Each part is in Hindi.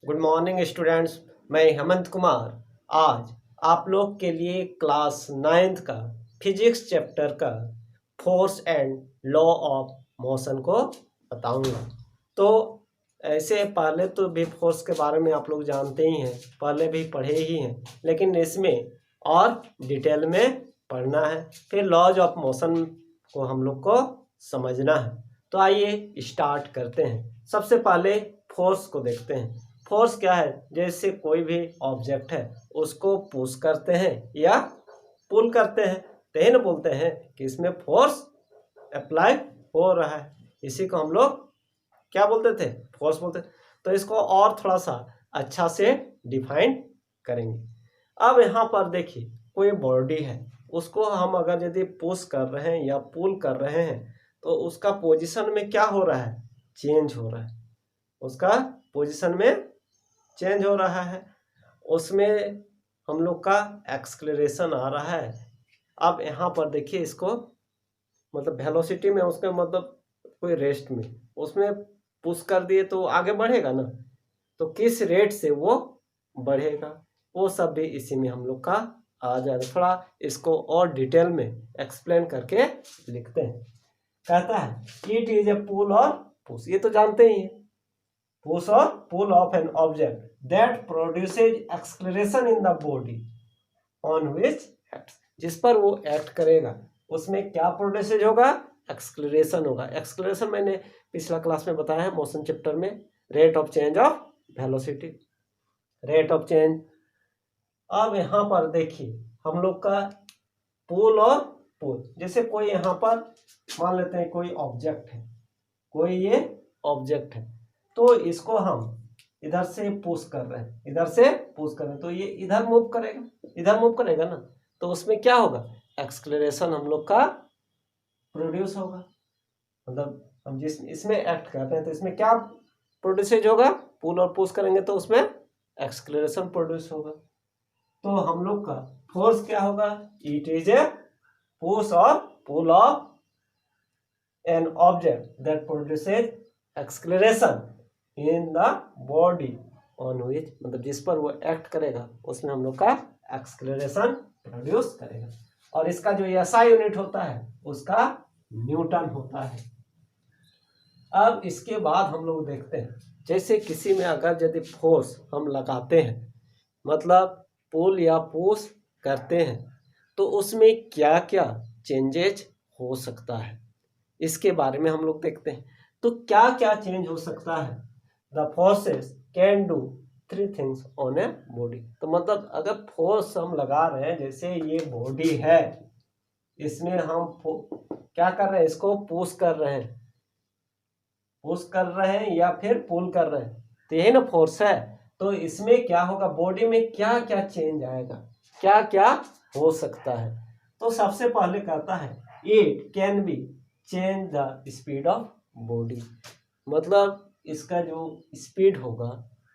Good morning students. मैं हेमंत कुमार आज आप लोग के लिए क्लास 9th का फिजिक्स चैप्टर का force and law of motion को बताऊंगा। तो ऐसे पहले तो भी फोर्स के बारे में आप लोग जानते ही हैं, पहले भी पढ़े ही हैं, लेकिन इसमें और डिटेल में पढ़ना है। फिर लॉज ऑफ मोशन को हम लोग को समझना है। तो आइए स्टार्ट करते हैं। सबसे पहले फोर्स को देखते हैं। फोर्स क्या है? जैसे कोई भी ऑब्जेक्ट है उसको पुश करते हैं या पुल करते हैं, तो यही ना बोलते हैं कि इसमें फोर्स अप्लाई हो रहा है। इसी को हम लोग क्या बोलते थे? फोर्स बोलते। तो इसको और थोड़ा सा अच्छा से डिफाइन करेंगे। अब यहाँ पर देखिए कोई बॉडी है, उसको हम अगर यदि पुश कर रहे हैं या पुल कर रहे हैं तो उसका पोजीशन में क्या हो रहा है? चेंज हो रहा है। उसका पोजीशन में चेंज हो रहा है, उसमें हम लोग का एक्सलेरेशन आ रहा है। अब यहाँ पर देखिए इसको मतलब वेलोसिटी में उसका मतलब कोई रेस्ट में उसमें पुश कर दिए तो आगे बढ़ेगा ना, तो किस रेट से वो बढ़ेगा वो सब भी इसी में हम लोग का आ जाएगा। थोड़ा इसको और डिटेल में एक्सप्लेन करके लिखते हैं। कहता है इट इज ए पुल और पुश, ये तो जानते ही हैं। पुश और pull of an object that produces acceleration in the body on which acts, जिस पर वो एक्ट करेगा उसमें क्या प्रोड्यूसेज होगा? एक्सलेरेशन होगा। एक्सलेरेशन मैंने पिछला क्लास में बताया है मोशन चैप्टर में, rate of change of velocity, rate of change. अब यहाँ पर देखिए हम लोग का पुल और पुल, जैसे कोई यहाँ पर मान लेते हैं कोई ऑब्जेक्ट है, कोई ये ऑब्जेक्ट है, तो इसको हम इधर से पुश कर रहे हैं, इधर से पुश कर रहे हैं, तो ये इधर मूव करेगा, इधर मूव करेगा ना, तो उसमें क्या होगा? एक्सलेरेशन हम लोग का प्रोड्यूस होगा। मतलब हम जिस इसमें एक्ट करते हैं तो इसमें क्या प्रोड्यूसेज होगा? पुल और पुश करेंगे तो उसमें एक्सलेरेशन प्रोड्यूस होगा। तो हम लोग का फोर्स क्या होगा? इट इज ए पुश और pull of an object that produces acceleration in the body on which, मतलब जिस पर वो एक्ट करेगा उसमें हम लोग का एक्सलेरेशन प्रोड्यूस करेगा। और इसका जो एसआई यूनिट होता है उसका न्यूटन होता है। अब इसके बाद हम लोग देखते हैं, जैसे किसी में अगर यदि फोर्स हम लगाते हैं, मतलब पुल या पुश करते हैं, तो उसमें क्या क्या चेंजेज हो सकता है, इसके बारे में हम लोग देखते हैं। तो क्या क्या चेंज हो सकता है? The forces can do 3 things on a body. तो मतलब अगर फोर्स हम लगा रहे हैं, जैसे ये बॉडी है, इसमें हम क्या कर रहे हैं? इसको पुश कर रहे हैं, पुश कर रहे हैं या फिर पुल कर रहे हैं, तो यही ना फोर्स है। तो इसमें क्या होगा? बॉडी में क्या क्या चेंज आएगा, क्या क्या हो सकता है? तो सबसे पहले कहता है it can be change the speed of body, मतलब इसका जो स्पीड होगा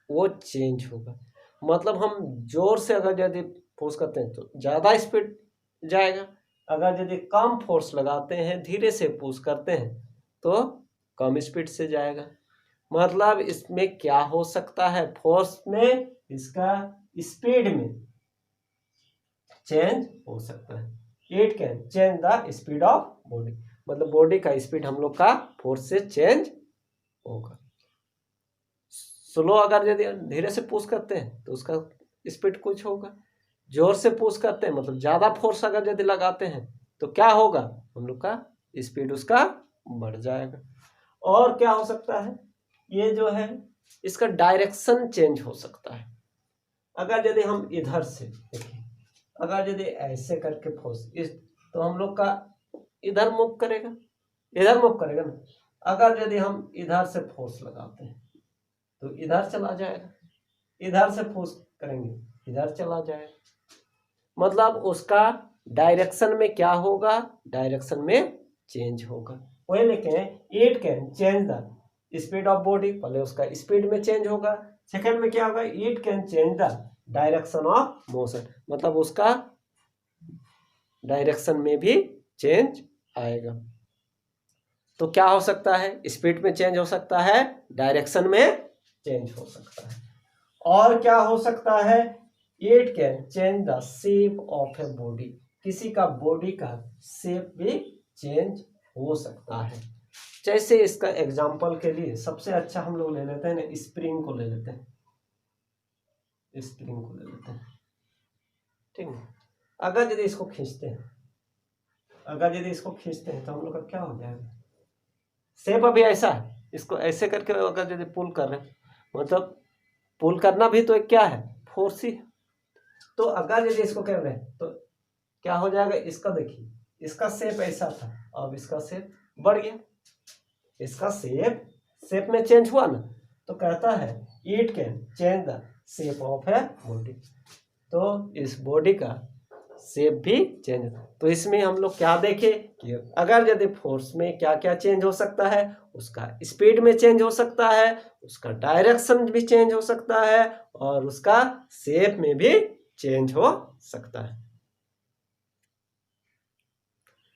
वो चेंज होगा। मतलब हम जोर से अगर यदि फोर्स करते हैं तो ज़्यादा स्पीड जाएगा, अगर यदि कम फोर्स लगाते हैं, धीरे से पुश करते हैं तो कम स्पीड से जाएगा। मतलब इसमें क्या हो सकता है? फोर्स में इसका स्पीड में चेंज हो सकता है। It can change the speed of body, मतलब बॉडी का स्पीड हम लोग का फोर्स से चेंज होगा। स्लो अगर यदि धीरे से पुश करते हैं तो उसका स्पीड कुछ होगा, जोर से पुश करते हैं मतलब ज़्यादा फोर्स अगर यदि लगाते हैं तो क्या होगा? हम लोग का स्पीड उसका बढ़ जाएगा। और क्या हो सकता है? ये जो है इसका डायरेक्शन चेंज हो सकता है। अगर यदि हम इधर से देखिए, अगर यदि ऐसे करके फोर्स इस, तो हम लोग का इधर मूव करेगा, इधर मूव करेगा ना। अगर यदि हम इधर से फोर्स लगाते हैं तो इधर चला जाएगा, इधर से फोर्स करेंगे इधर चला जाएगा। मतलब उसका डायरेक्शन में क्या होगा? डायरेक्शन में चेंज होगा। वही लिखे it can change the speed of body, पहले उसका स्पीड में चेंज होगा, सेकंड में क्या होगा? It can change the direction of motion, मतलब उसका डायरेक्शन में भी चेंज आएगा। तो क्या हो सकता है? स्पीड में चेंज हो सकता है, डायरेक्शन में चेंज हो सकता है। और क्या हो सकता है, it can change the shape of a body, किसी का बॉडी का शेप भी चेंज हो सकता है। जैसे इसका एग्जाम्पल के लिए सबसे अच्छा हम लोग ले लेते हैं ना, स्प्रिंग को ले लेते हैं, स्प्रिंग को ले लेते हैं, ठीक है। अगर यदि इसको खींचते हैं, अगर यदि इसको खींचते हैं तो हम लोग का क्या हो जाएगा, शेप अभी ऐसा है, इसको ऐसे करके अगर यदि पुल कर रहे हैं, मतलब पुल करना भी तो एक क्या है, फोर्स ही। तो अगर यदि इसको कर रहे हैं तो क्या हो जाएगा, इसका देखिए, इसका शेप ऐसा था, अब इसका शेप बढ़ गया, इसका शेप में चेंज हुआ ना, तो कहता है it can change the shape of a body, तो इस बॉडी का शेप भी चेंज। तो इसमें हम लोग क्या देखें कि अगर यदि फोर्स में क्या क्या चेंज हो सकता है, उसका स्पीड में चेंज हो सकता है, उसका डायरेक्शन भी चेंज हो सकता है, और उसका शेप में भी चेंज हो सकता है।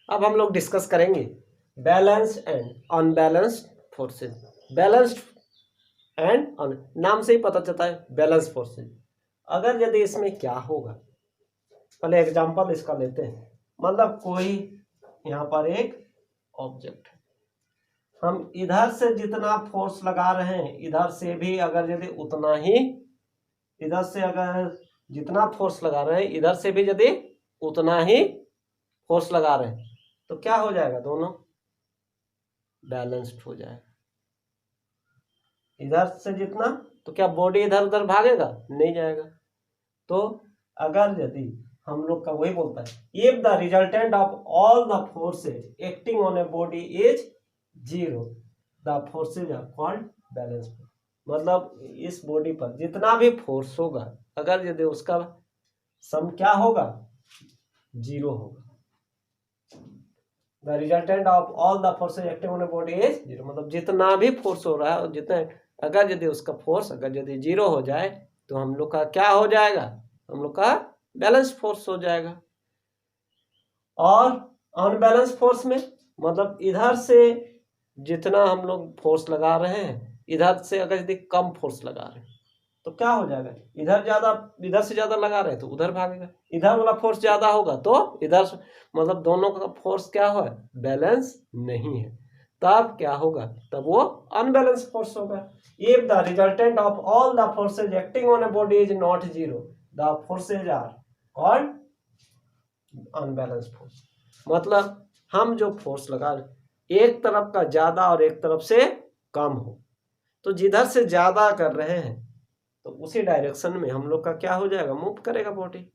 अब हम लोग डिस्कस करेंगे balanced and unbalanced forces. Balanced and नाम से ही पता चलता है बैलेंस फोर्सेज। अगर यदि इसमें क्या होगा, पहले एग्जांपल इसका लेते हैं। मतलब कोई यहाँ पर एक ऑब्जेक्ट है, हम इधर से जितना फोर्स लगा रहे हैं, इधर से भी अगर यदि उतना ही, इधर से अगर जितना फोर्स लगा रहे हैं, इधर से भी यदि उतना ही फोर्स लगा रहे हैं, तो क्या हो जाएगा, दोनों बैलेंस्ड हो जाएगा। इधर से जितना, तो क्या बॉडी इधर उधर भागेगा, नहीं जाएगा। तो अगर यदि हम लोग का वही बोलता है, if the resultant of all the forces acting on a body is zero, the forces are called balance force. मतलब इस बॉडी पर जितना भी फोर्स होगा, अगर यदि उसका सम क्या होगा, जीरो होगा। The resultant of all the forces acting on a body is zero, मतलब जितना भी फोर्स हो रहा है और जितना, अगर यदि उसका फोर्स अगर यदि जीरो हो जाए, तो हम लोग का क्या हो जाएगा, हम लोग का बैलेंस फोर्स हो जाएगा। और अनबैलेंस फोर्स में मतलब इधर से जितना हम लोग फोर्स लगा रहे हैं, इधर से अगर यदि कम फोर्स लगा रहे हैं, तो क्या हो जाएगा, इधर से ज्यादा लगा रहे हैं तो उधर भागेगा, इधर वाला फोर्स ज्यादा होगा तो इधर, मतलब दोनों का फोर्स क्या हो, बैलेंस नहीं है, तब क्या होगा, तब वो अनबैलेंस फोर्स होगा। If the resultant of all the forces acting on a body is not zero, the forces are called unbalance force. मतलब हम जो फोर्स लगा रहे, एक तरफ का ज्यादा और एक तरफ से कम हो, तो जिधर से ज्यादा कर रहे हैं तो उसी डायरेक्शन में हम लोग का क्या हो जाएगा, मूव करेगा बॉडी।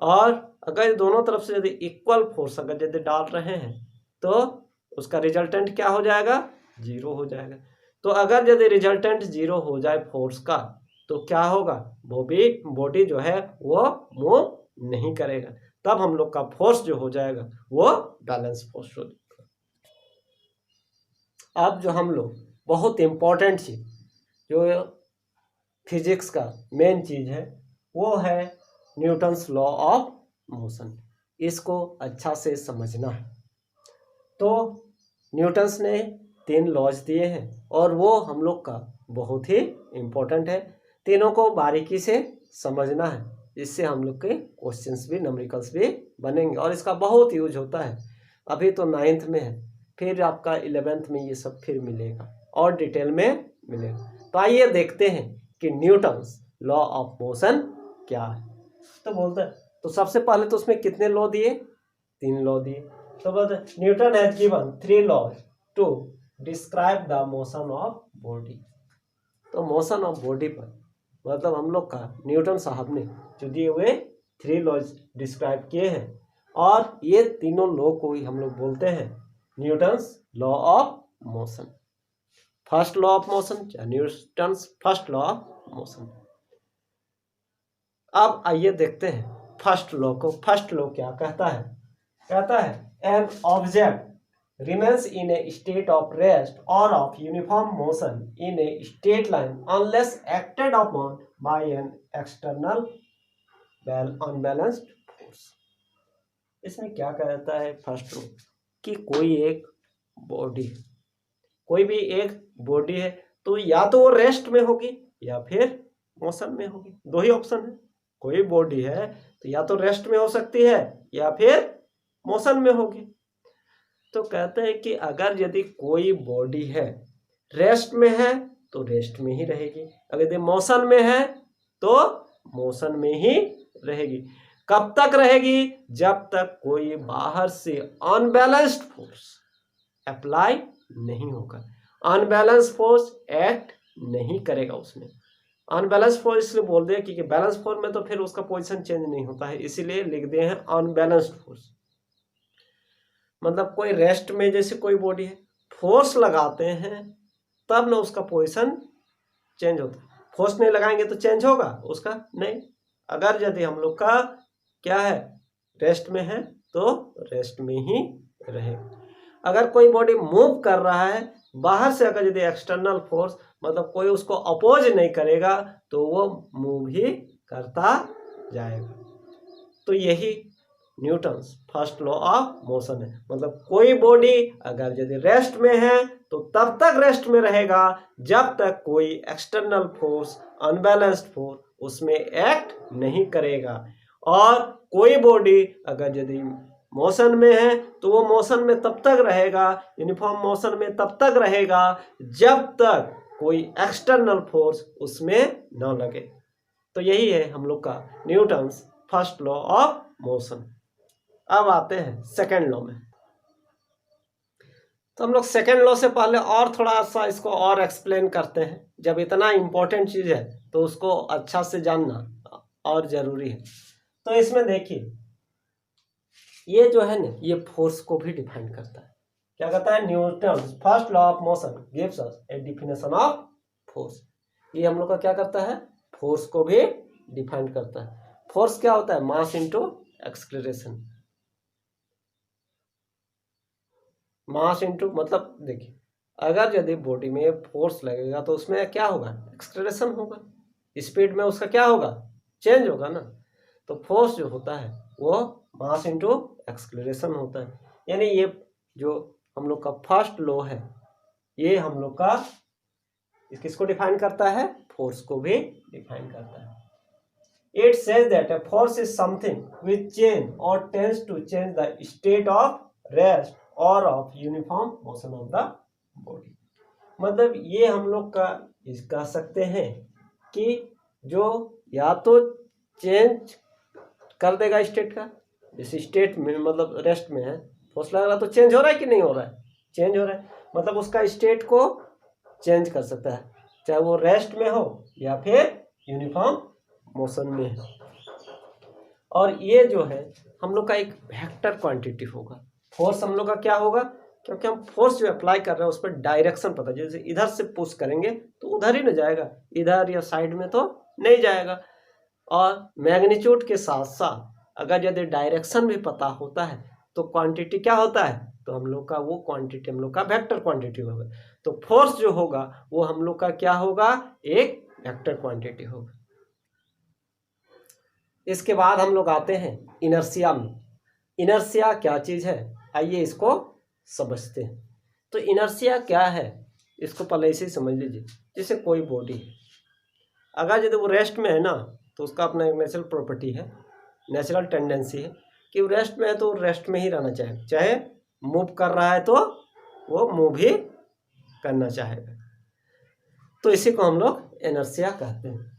और अगर दोनों तरफ से यदि इक्वल फोर्स अगर यदि डाल रहे हैं, तो उसका रिजल्टेंट क्या हो जाएगा, जीरो हो जाएगा। तो अगर यदि रिजल्टेंट जीरो हो जाए फोर्स का, तो क्या होगा, बॉडी जो है वो मूव नहीं करेगा, तब हम लोग का फोर्स जो हो जाएगा वो बैलेंस फोर्स हो जाएगा। अब जो हम लोग बहुत इंपॉर्टेंट चीज, जो फिजिक्स का मेन चीज है, वो है न्यूटन्स लॉ ऑफ मोशन। इसको अच्छा से समझना है। तो न्यूटन्स ने 3 लॉज दिए हैं और वो हम लोग का बहुत ही इम्पोर्टेंट है। तीनों को बारीकी से समझना है, इससे हम लोग के क्वेश्चंस भी, न्यूमेरिकल्स भी बनेंगे, और इसका बहुत यूज होता है। अभी तो 9th में है, फिर आपका 11th में ये सब फिर मिलेगा और डिटेल में मिलेगा। तो आइए देखते हैं कि न्यूटन्स लॉ ऑफ मोशन क्या है। तो बोलते हैं, तो सबसे पहले तो उसमें कितने लॉ दिए, 3 लॉ दिए। तो बोलते Newton has given 3 laws to describe the motion of body. तो मोशन ऑफ बॉडी पर मतलब हम लोग का न्यूटन साहब ने जो दिए हुए 3 लॉज डिस्क्राइब किए हैं, और ये तीनों लॉ को ही हम लोग बोलते हैं Newton's law of motion. First law of motion, Newton's first law of motion. अब आइए देखते हैं फर्स्ट लॉ को। फर्स्ट लॉ क्या कहता है, कहता है an object remains in a state of rest or of uniform motion in a straight line unless acted upon by an external unbalanced force। इसमें क्या कहता है फर्स्ट लॉ, कि कोई एक बॉडी, कोई भी एक बॉडी है, तो या तो वो रेस्ट में होगी या फिर मोशन में होगी। दो ही ऑप्शन है, कोई बॉडी है तो या तो रेस्ट में हो सकती है या फिर मोशन में होगी। तो कहते हैं कि अगर यदि कोई बॉडी है रेस्ट में है तो रेस्ट में ही रहेगी, अगर यदि मोशन में है तो मोशन में ही रहेगी। कब तक रहेगी? जब तक कोई बाहर से अनबैलेंस्ड फोर्स अप्लाई नहीं होगा, अनबैलेंस फोर्स एक्ट नहीं करेगा उसमें। अनबैलेंस फोर्स इसलिए बोल दिया क्योंकि बैलेंस फोर्स में तो फिर उसका पोजीशन चेंज नहीं होता है, इसीलिए लिख दिए हैं अनबैलेंस्ड फोर्स। मतलब कोई रेस्ट में जैसे कोई बॉडी है, फोर्स लगाते हैं तब ना उसका पोजीशन चेंज होता है, फोर्स नहीं लगाएंगे तो चेंज होगा उसका नहीं। अगर यदि हम लोग का क्या है रेस्ट में है तो रेस्ट में ही रहेगा। अगर कोई बॉडी मूव कर रहा है बाहर से, अगर यदि एक्सटर्नल फोर्स मतलब कोई उसको अपोज नहीं करेगा तो वो मूव ही करता जाएगा। तो यही Newton's first law of motion है। मतलब कोई बॉडी अगर यदि रेस्ट में है तो तब तक रेस्ट में रहेगा जब तक कोई एक्सटर्नल फोर्स अनबैलेंस्ड फोर्स उसमें एक्ट नहीं करेगा, और कोई बॉडी अगर यदि मोशन में है तो वो मोशन में तब तक रहेगा, यूनिफॉर्म मोशन में तब तक रहेगा जब तक कोई एक्सटर्नल फोर्स उसमें न लगे। तो यही है हम लोग का Newton's first law of motion. अब आते हैं सेकेंड लॉ में। तो हम लोग सेकेंड लॉ से पहले और थोड़ा सा इसको और एक्सप्लेन करते हैं। जब इतना इम्पोर्टेंट चीज है तो उसको अच्छा से जानना और जरूरी है। तो इसमें देखिए ये जो है ना ये फोर्स को भी डिफाइन करता है। क्या कहता है? Newton's first law of motion gives us A definition of force. ये हम लोग का क्या करता है? फोर्स को भी डिफाइन करता है। फोर्स क्या होता है? Mass into acceleration. Mass into मतलब देखिए अगर यदि बॉडी में फोर्स लगेगा तो उसमें क्या होगा? एक्सेलरेशन होगा, स्पीड में उसका क्या होगा? चेंज होगा ना। तो फोर्स जो होता है वो मास इनटू एक्सेलरेशन होता है। यानी ये जो हम लोग का फर्स्ट लॉ है ये हम लोग का किसको डिफाइन करता है? फोर्स को भी डिफाइन करता है। It says that a force is something which change or tends to change the state of rest or of uniform motion of the body। मतलब ये हम लोग का कह सकते हैं कि जो या तो चेंज कर देगा स्टेट का, जैसे स्टेट में मतलब रेस्ट में है फोर्स लग रहा तो चेंज हो रहा है कि नहीं हो रहा है? चेंज हो रहा है। मतलब उसका स्टेट को चेंज कर सकता है, चाहे वो रेस्ट में हो या फिर यूनिफॉर्म मोशन में है। और ये जो है हम लोग का एक वेक्टर क्वांटिटी होगा। फोर्स हम लोग का क्या होगा? क्योंकि हम फोर्स जो अप्लाई कर रहे हैं उस पर डायरेक्शन पता है, जैसे इधर से पुश करेंगे तो उधर ही न जाएगा, इधर या साइड में तो नहीं जाएगा। और मैग्नीट्यूड के साथ साथ अगर यदि डायरेक्शन भी पता होता है तो क्वांटिटी क्या होता है? तो हम लोग का वो क्वांटिटी हम लोग का वेक्टर क्वांटिटी होगा। तो फोर्स जो होगा वो हम लोग का क्या होगा? एक वेक्टर क्वांटिटी होगा। इसके बाद हम लोग आते हैं इनर्शिया में। इनर्शिया क्या चीज़ है? आइए इसको समझते हैं। तो इनर्शिया क्या है इसको पहले इसे समझ लीजिए। जैसे कोई बॉडी है अगर यदि वो रेस्ट में है ना तो उसका अपना एक नेचुरल प्रॉपर्टी है, नेचुरल टेंडेंसी है कि वो रेस्ट में है तो रेस्ट में ही रहना चाहेगा, चाहे मूव कर रहा है तो वो मूव ही करना चाहेगा। तो इसी को हम लोग इनर्शिया कहते हैं।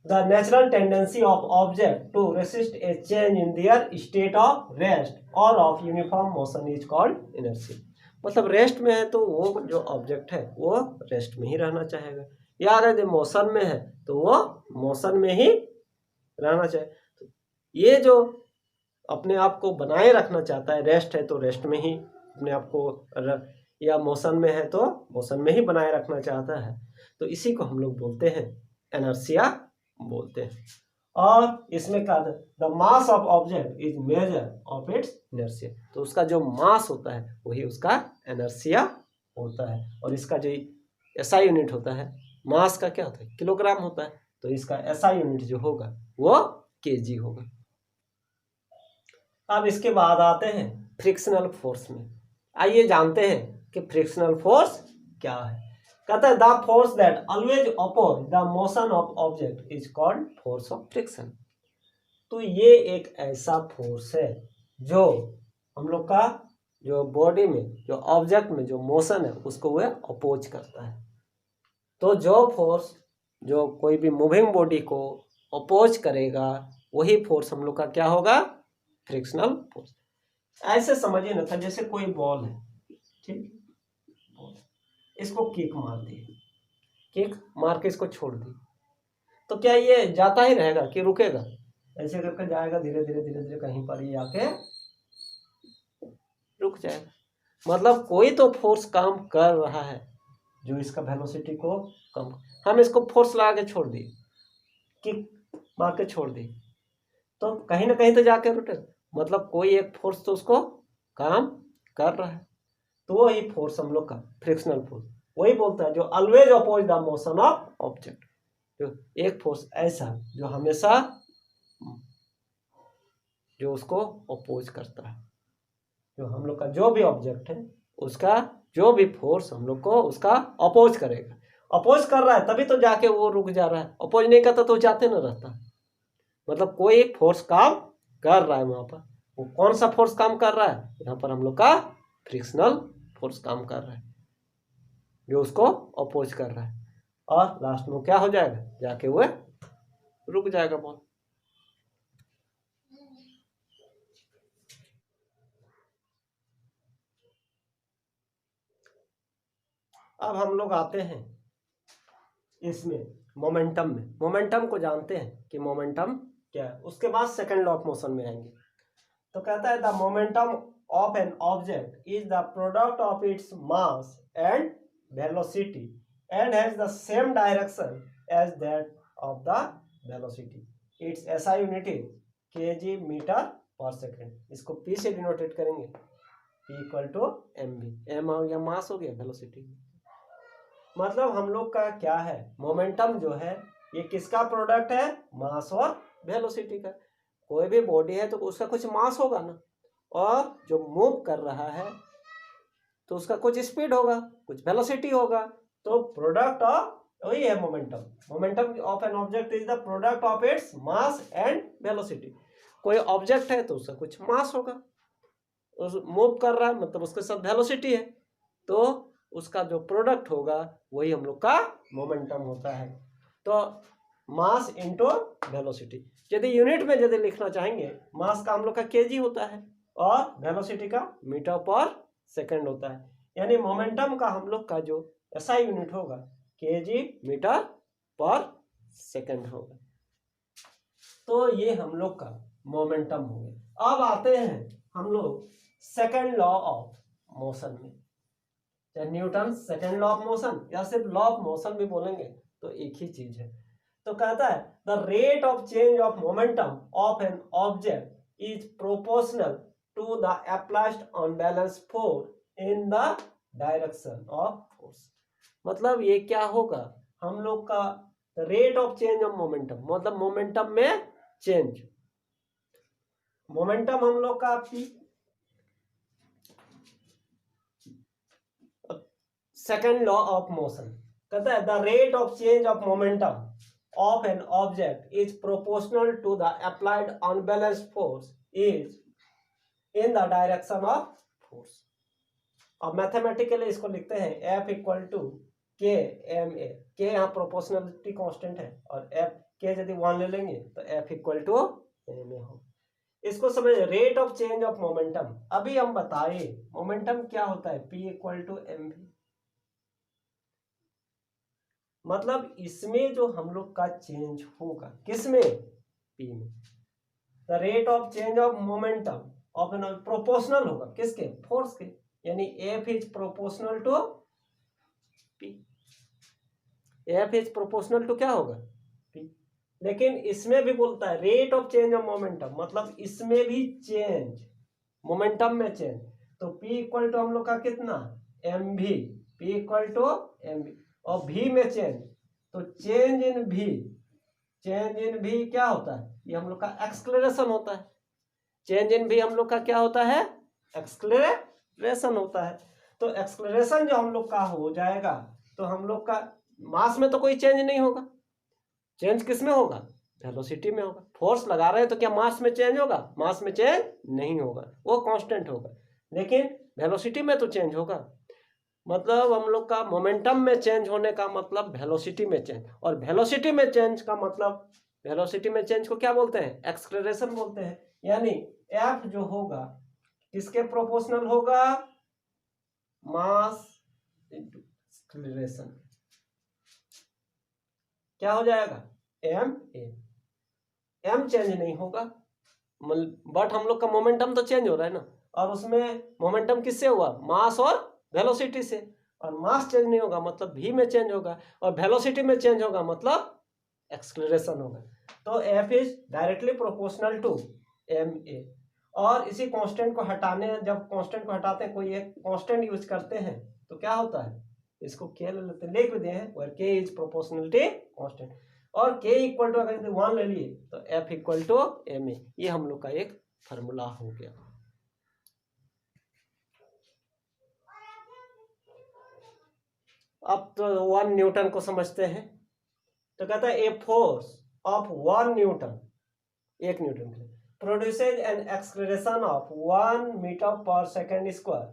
The natural tendency of object to resist a change in their state of rest or of uniform motion is called inertia। मतलब रेस्ट में है तो वो जो ऑब्जेक्ट है वो रेस्ट में ही रहना चाहेगा, या अगर मोशन में है तो वो मोशन में ही रहना चाहे। तो ये जो अपने आप को बनाए रखना चाहता है, रेस्ट है तो रेस्ट में ही अपने आप को, या मोशन में है तो मोशन में ही बनाए रखना चाहता है, तो इसी को हम लोग बोलते हैं इनर्शिया बोलते हैं। और इसमें क्या the mass of object is measure of its inertia. तो उसका जो मास होता है वही उसका इनर्शिया होता है। और इसका जो एसआई यूनिट होता है, मास का क्या होता है? किलोग्राम होता है, तो इसका एसआई यूनिट जो होगा वो केजी होगा। अब इसके बाद आते हैं फ्रिक्शनल फोर्स में। आइए जानते हैं कि फ्रिक्शनल फोर्स क्या है। कहता है the force that always oppose the motion of object is called force of friction. तो ये एक ऐसा फोर्स है जो हम लोग का जो बॉडी में जो ऑब्जेक्ट में जो मोशन है उसको वह अपोज करता है। तो जो फोर्स जो कोई भी मूविंग बॉडी को अपोज करेगा वही फोर्स हम लोग का क्या होगा, फ्रिक्शनल फोर्स। ऐसे समझिए ना, था जैसे कोई बॉल है, ठीक, इसको किक मार दी, किक मार के इसको छोड़ दी, तो क्या ये जाता ही रहेगा कि रुकेगा? ऐसे करके जाएगा, धीरे धीरे धीरे धीरे कहीं पर ही आके रुक जाएगा। मतलब कोई तो फोर्स काम कर रहा है जो इसका वेलोसिटी को कम, हम इसको फोर्स लगा के छोड़ दिए, किक मार के छोड़ दी, तो कहीं ना कहीं तो जाके रुके। मतलब कोई एक फोर्स तो उसको काम कर रहा है, तो वही फोर्स हम लोग का फ्रिक्शनल फोर्स। वही बोलता है जो always oppose the motion of object, जो एक फोर्स ऐसा जो हमेशा जो उसको अपोज करता है, जो हम लोग का जो भी ऑब्जेक्ट है उसका जो भी फोर्स हम लोग को उसका अपोज करेगा। अपोज कर रहा है तभी तो जाके वो रुक जा रहा है, अपोज नहीं करता तो जाते ना रहता। मतलब कोई एक फोर्स काम कर रहा है वहां पर। वो कौन सा फोर्स काम कर रहा है? यहाँ पर हम लोग का फ्रिक्शनल फोर्स काम कर रहा है जो उसको अपोज कर रहा है, और लास्ट में क्या हो जाएगा, जाके वो रुक जाएगा बॉल। अब हम लोग आते हैं इसमें मोमेंटम में। मोमेंटम को जानते हैं कि मोमेंटम क्या है, उसके बाद सेकंड लॉ ऑफ मोशन में आएंगे। तो कहता है the momentum of an object is the product of its mass and velocity and has the same direction as that of the velocity. Its ऐसा यूनिट इज केजी मीटर पर सेकेंड। इसको पी से डिनोटेट करेंगे, P equal to M B. M हो गया मास, हो गया वेलोसिटी। मतलब हम लोग का क्या है, मोमेंटम जो है ये किसका प्रोडक्ट है, मास और वेलोसिटी का। कोई भी बॉडी है तो उसका कुछ मास होगा ना, और जो मूव कर रहा है तो उसका कुछ स्पीड होगा, कुछ वेलोसिटी होगा। तो प्रोडक्ट ऑफ वही है momentum. Momentum of an object is the product of its mass and velocity. कोई ऑब्जेक्ट है तो उसका कुछ मास होगा, मूव कर रहा है मतलब उसके साथ वेलोसिटी है, तो उसका जो प्रोडक्ट होगा वही हम लोग का मोमेंटम होता है। तो मास इंटू वेलोसिटी। यदि यूनिट में यदि लिखना चाहेंगे, मास का हम लोग का केजी होता है और वेलोसिटी का मीटर पर सेकंड होता है। यानी मोमेंटम का हम लोग का जो ऐसा यूनिट होगा केजी मीटर पर सेकंड होगा। तो ये हम लोग का मोमेंटम हो गया। अब आते हैं हम लोग सेकंड लॉ ऑफ मोशन में। चाहे Newton second law of motion या सिर्फ लॉ ऑफ मोशन भी बोलेंगे तो एक ही चीज है। तो कहता है the rate of change of momentum of an object is proportional to the applied unbalance force in the direction of force. मतलब ये क्या होगा, हम लोग का rate of change of momentum, मतलब मोमेंटम में चेंज। मोमेंटम हम लोग का सेकंड लॉ ऑफ मोशन कहता है the rate of change of momentum of an object is proportional to the applied unbalanced force is in the direction of force. अब मैथमेटिकली इसको लिखते हैं F इक्वल टू के एम ए। के यहाँ प्रोपोर्शनलिटी कांस्टेंट है और F के यदि 1 ले लेंगे तो F equal to M A हो। इसको समझ, rate of change of momentum. अभी हम बताए मोमेंटम क्या होता है, P equal to M V. मतलब इसमें जो हम लोग का चेंज होगा किसमें, P में। The rate of change of momentum of an proportional होगा किसके, फोर्स के। यानी F is proportional to P। F is proportional to क्या होगा, P। लेकिन इसमें भी बोलता है rate of change of momentum, मतलब इसमें भी चेंज, मोमेंटम में चेंज। तो P इक्वल टू हम लोग का कितना, एम भी। P इक्वल टू एम भी और V में चेंज, तो change in V, change in V क्या होता है, ये हम लोग का एक्सलेरेशन होता है। चेंज इन V हम लोग का क्या होता है, एक्सलेरेशन होता है। तो एक्सलेरेशन जो हम लोग का हो जाएगा तो हम लोग का मास में तो कोई चेंज नहीं होगा, चेंज किस में होगा, वेलोसिटी में होगा। फोर्स लगा रहे हैं तो क्या मास में चेंज होगा, मास में चेंज नहीं होगा, वो कांस्टेंट होगा। लेकिन वेलोसिटी में तो चेंज होगा, मतलब हम लोग का मोमेंटम में चेंज होने का मतलब वेलोसिटी में चेंज, और वेलोसिटी में चेंज का मतलब, वेलोसिटी में चेंज को क्या बोलते हैं, एक्सेलरेशन बोलते हैं। यानी एफ जो होगा किसके प्रोपोर्शनल होगा, मास इनटू एक्सेलरेशन। क्या हो जाएगा, एम ए। एम चेंज नहीं होगा, बट हम लोग का मोमेंटम तो चेंज हो रहा है ना, और उसमें मोमेंटम किससे हुआ, मास और वेलोसिटी से, और मास चेंज नहीं होगा मतलब v में चेंज होगा, और वेलोसिटी में चेंज होगा मतलब एक्सेलरेशन होगा। तो f is directly proportional to M A. और इसी कांस्टेंट को हटाने, जब कांस्टेंट को हटाते हैं, कोई एक कांस्टेंट यूज करते हैं तो क्या होता है, इसको k ले लेते हैं, लिख भी दिए हैं, और k इज प्रोपोर्शनलिटी कांस्टेंट, और k इक्वल टू अगर 1 ले लिए तो f equal to M A. ये हम लोग का एक फार्मूला हो गया। अब तो 1 न्यूटन को समझते हैं। तो कहता है a force of 1 newton, 1 newton के लिए, produces an acceleration of 1 metre पर second square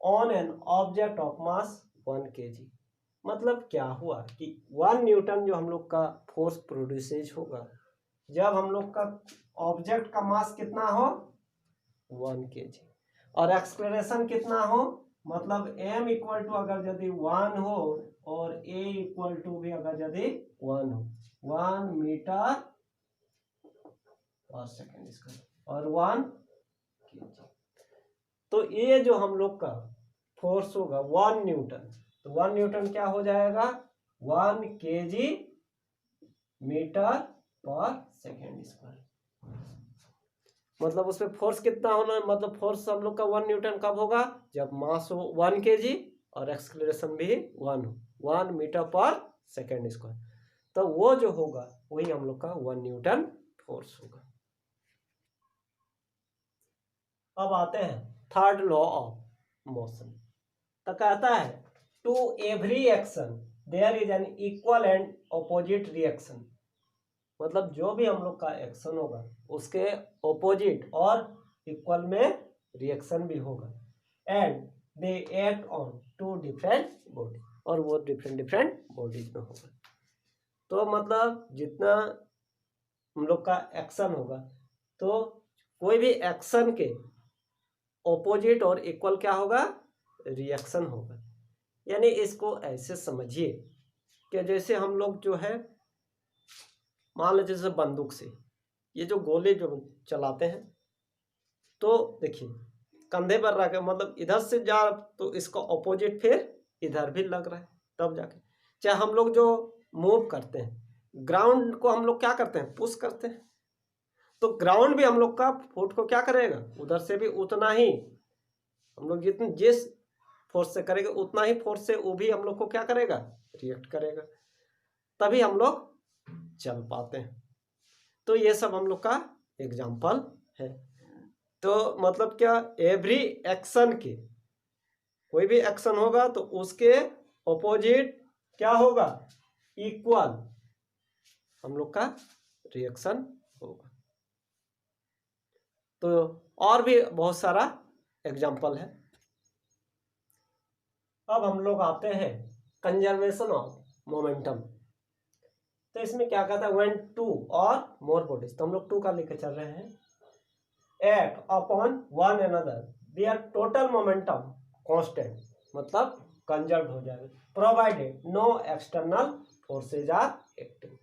on an object of mass 1 kg। मतलब क्या हुआ कि 1 न्यूटन जो हम लोग का फोर्स प्रोड्यूसेज होगा जब हम लोग का ऑब्जेक्ट का मास कितना हो 1 kg, और एक्सेलरेशन कितना हो, मतलब m इक्वल टू अगर यदि 1 हो और a इक्वल टू भी अगर यदि 1 हो, 1 मीटर पर सेकेंड स्क्वायर और 1 kg। तो ये जो हम लोग का फोर्स होगा 1 न्यूटन, तो 1 न्यूटन क्या हो जाएगा, 1 kg मीटर पर सेकेंड स्क्वायर। मतलब उसमें फोर्स कितना होना, मतलब फोर्स हम लोग का 1 न्यूटन कब होगा, जब मास हो 1 kg और एक्सेलरेशन भी 1 हो, 1 मीटर पर सेकेंड स्क्वायर। तो वो जो होगा वही हम लोग का 1 न्यूटन फोर्स होगा। अब आते हैं थर्ड लॉ ऑफ मोशन। तो कहता है to every action there is an equal and opposite reaction. मतलब जो भी हम लोग का एक्शन होगा उसके ऑपोजिट और इक्वल में रिएक्शन भी होगा, and they act on 2 different body, और वो डिफरेंट डिफरेंट बॉडीज में होगा। तो मतलब जितना हम लोग का एक्शन होगा तो कोई भी एक्शन के ऑपोजिट और इक्वल क्या होगा, रिएक्शन होगा। यानी इसको ऐसे समझिए कि जैसे हम लोग जो है, मान लीजिए जैसे बंदूक से ये जो गोले जो चलाते हैं, तो देखिए कंधे पर रख, मतलब इधर से जा तो इसका ऑपोजिट फिर इधर भी लग रहा है, तब जाके चाहे हम लोग जो मूव करते हैं, ग्राउंड को हम लोग क्या करते हैं, पुश करते हैं, तो ग्राउंड भी हम लोग का फुट को क्या करेगा, उधर से भी उतना ही हम लोग जितने जिस फोर्स से करेंगे उतना ही फोर्स से वो भी हम लोग को क्या करेगा, रिएक्ट करेगा, तभी हम लोग चल पाते हैं। तो ये सब हम लोग का एग्जाम्पल है। तो मतलब क्या, एवरी एक्शन के, कोई भी एक्शन होगा तो उसके ऑपोजिट क्या होगा, इक्वल हम लोग का रिएक्शन होगा। तो और भी बहुत सारा एग्जाम्पल है। अब हम लोग आते हैं कंजर्वेशन ऑफ मोमेंटम। तो इसमें क्या कहता है, व्हेन 2 और मोर बॉडीज, तो हम लोग 2 का लेकर चल रहे हैं, act upon one another there total momentum constant, मतलब कंजर्व हो जाएगा, provided no external forces are acting.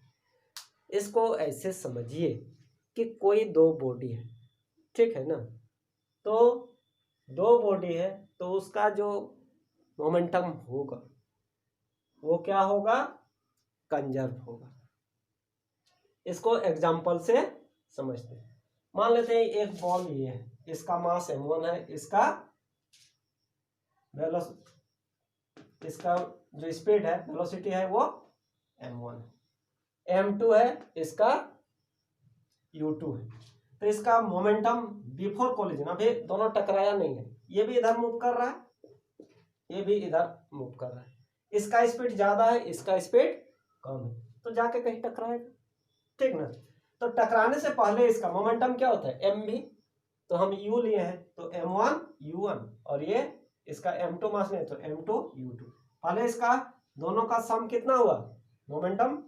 इसको ऐसे समझिए कि कोई 2 बॉडी है, ठीक है ना, तो 2 बॉडी है तो उसका जो मोमेंटम होगा वो क्या होगा, कंजर्व होगा। इसको एग्जाम्पल से समझते हैं। मान लेते हैं एक बॉल ये है, इसका मास m1 है, इसका इसका जो स्पीड है, वेलोसिटी है वो m1 है, m2 है, इसका u2 है। तो इसका मोमेंटम बिफोर कोलिजन, अभी दोनों टकराया नहीं है, ये भी इधर मूव कर रहा है, ये भी इधर मूव कर रहा है, इसका स्पीड ज़्यादा है, इसका स्पीड कम है, तो जाके कहीं टकराएगा, ठीक ना। तो टकराने से पहले इसका मोमेंटम क्या होता है, एम भी, तो हम यू लिए हैं तो m1 u1, और ये इसका m2 मास में तो m2 u2। पहले इसका दोनों का सम कितना हुआ, momentum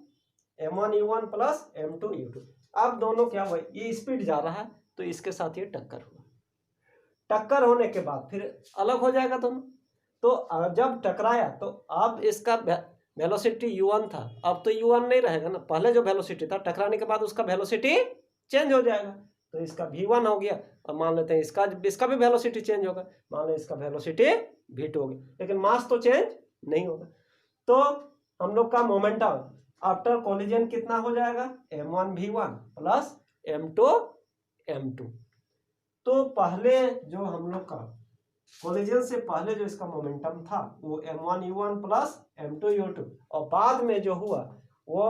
m1 u1 plus m2 u2। अब दोनों क्या हुआ, ये स्पीड जा रहा है तो इसके साथ ये टक्कर हुआ, टक्कर होने के बाद फिर अलग हो जाएगा दोनों। तो जब टकराया तो अब इसका वेलोसिटी u1 था, अब तो u1 नहीं रहेगा ना, पहले जो वेलोसिटी था टकराने के बाद उसका वेलोसिटी चेंज हो जाएगा, तो इसका v1 हो गया। अब मान लेते हैं इसका भी वेलोसिटी चेंज होगा, मान लें इसका वेलोसिटी v2 होगी, लेकिन मास तो चेंज नहीं होगा। तो हम लोग का मोमेंटम आफ्टर कोलिजन कितना हो जाएगा, m1 v1 plus m2 m2। तो पहले जो हम लोग का कोलिजन से पहले जो इसका मोमेंटम था वो m1 u1 plus m2 u2, और बाद में जो हुआ वो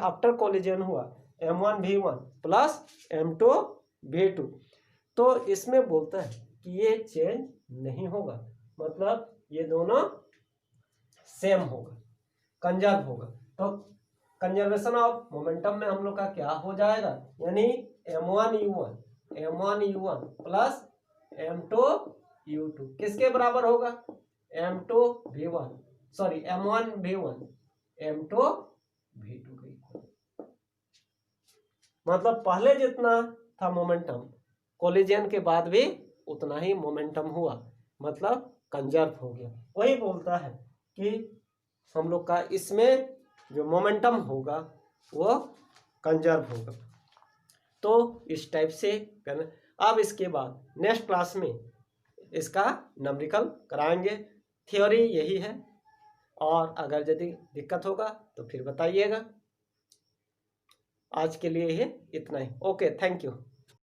आफ्टर कोलिजन हुआ m1 v1 plus m2 v2। तो इसमें बोलता है कि ये चेंज नहीं होगा, मतलब ये दोनों सेम होगा, कंजर्व होगा। तो कंजर्वेशन ऑफ मोमेंटम में हम लोग का क्या हो जाएगा, यानी m1 u1 plus m2 u2 किसके बराबर होगा, m2 v1 sorry m1 v1 m2 v2 के इक्वल। मतलब पहले जितना था मोमेंटम कोलिजन के बाद भी उतना ही मोमेंटम हुआ, मतलब कंजर्व हो गया। वही बोलता है कि हम लोग का इसमें जो मोमेंटम होगा वो कंजर्व होगा। तो इस टाइप से करना। अब इसके बाद नेक्स्ट क्लास में इसका नंबरिकल कराएंगे, थ्योरी यही है, और अगर यदि दिक्कत होगा तो फिर बताइएगा। आज के लिए ये इतना ही। Okay, thank you.